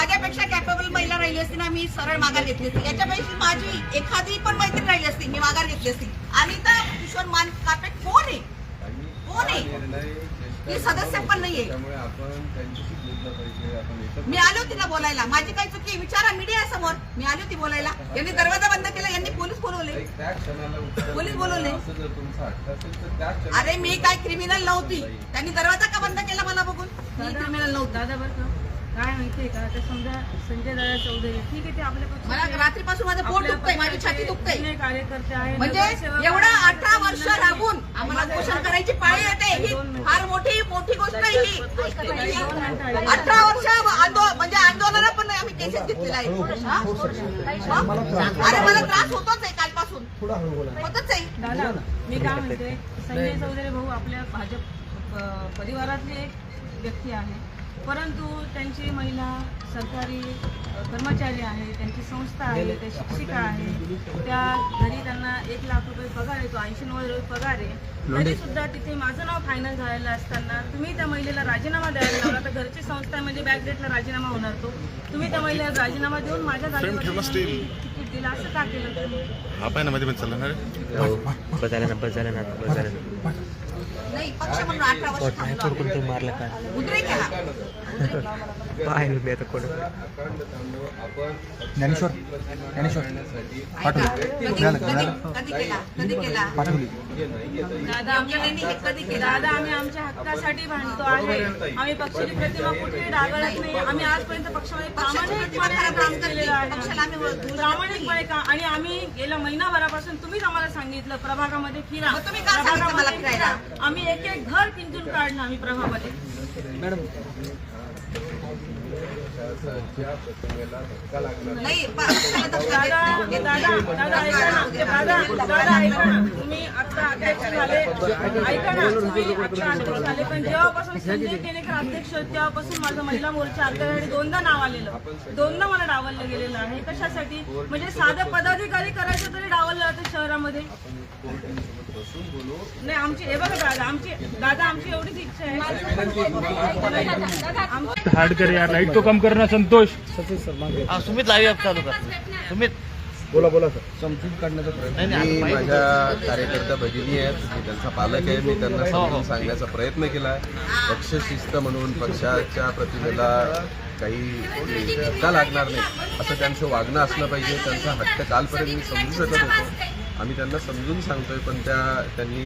माझ्यापेक्षा कॅपेबल महिला राहिली असती ना, मी सरळ माघार घेतली असती. याच्यापेक्षा माझी एखादी पण मैत्रीण राहिली असती, मी माघार घेतली असती. अनिता किशोर कापे कोण आहे? कोण आहे? ही सदस्य पण नाहीये. मी आलो तिला बोलायला, माझी काही चुकी विचारा मीडिया समोर. मी आली होती बोलायला, यांनी दरवाजा बंद केला, यांनी पोलीस बोलवले. अरे मी काय क्रिमिनल नव्हती, त्यांनी दरवाजा का बंद केला मला बघून? मी क्रिमिनल नव्हती. दादा बरं का काय माहितीये का, ते समजा संजय दादा चौधरी ठीक आहे, ते आपल्या पक्षाचे मला रात्रीपासून माझं पोट दुखतंय, माझी छाती दुखतंय. कार्यकर्ते आहे, म्हणजे एवढा 18 वर्ष राबून आम्हाला पोषण करायची पाळी येते, ही फार मोठी गोष्ट आहे ही. 18 वर्ष म्हणजे आंदोलन पण आम्ही केसेस घेतलेला आहे. अरे मला त्रास होतोच आहे कालपासून, होतच आहे. दादा मी काय म्हणते, संजय चौधरी भाऊ आपल्या भाजप परिवारातले एक व्यक्ती आहे, परंतु त्यांची महिला सरकारी कर्मचारी आहे, त्यांची संस्था आहे, त्या शिक्षिका आहे, त्या घरी त्यांना 1 लाख रुपये पगार येतो, 80-90 रुपये पगार आहे. तरी सुद्धा तिथे माझं नाव फायनल झालेलं असताना तुम्ही त्या महिलेला राजीनामा द्यायला लावला. तर घरची संस्था म्हणजे बॅकडेटला राजीनामा होणार तो, तुम्ही त्या महिलेला राजीनामा देऊन माझ्या जागेवर तिकीट दिलं, असं का केलं तुम्ही? नाही पक्ष म्हणून 18 वर्ष मारलं का उद्रेक केला. पाहिलं मी आता कोण ज्ञानेश्वर कधी केला पाठवली. दादा आम्ही आमच्या हक्कासाठी भांडतो आहे, आम्ही पक्षाची प्रतिमा कुठेही डागळत नाही. आम्ही आजपर्यंत पक्षामध्ये प्रामाणिकपणे काम केलेलं आहे, प्रामाणिकपणे का. आणि आम्ही गेल्या महिनाभरापासून तुम्हीच आम्हाला सांगितलं प्रभागामध्ये फिरा, तुम्ही का सांगितलं मला फिरायला? आम्ही एक घर पिंजून काढलं आम्ही प्रभागामध्ये. मॅडम नाही दादा ऐका ना, तुम्ही आता अध्यक्ष झाले, ऐका ना, तुम्ही आता अध्यक्ष झाले, पण जेव्हापासून संजय केनेकर अध्यक्ष होते तेव्हापासून माझं महिला मोर्चा अध्यक्षासाठी 2दा नाव आलेलं, 2दा मला डावललं गेलेलं आहे. कशासाठी? म्हणजे साधं पदाधिकारी करायचं तरी डावललं जातं शहरामध्ये. नाही आमची हे बघा दादा आमची एवढीच इच्छा आहे. हार्ड कर यार, लाइट तो कम करना संतोष. सुमित लाईव्ह चालू कर. सुमित बोला सर. समजून काढण्याचा प्रयत्न मी माझ्या कार्यकर्त्या भगिनी आहेत, मी त्यांचा पालक आहे, मी त्यांना समजून सांगण्याचा प्रयत्न केला. पक्ष शिस्त म्हणून पक्षाच्या प्रतिमेला काही धक्का लागणार नाही असं त्यांचं वागणं असलं पाहिजे. त्यांचा हट्ट कालपर्यंत मी समजू शकत होतो, आम्ही त्यांना समजून सांगतोय, पण त्यांनी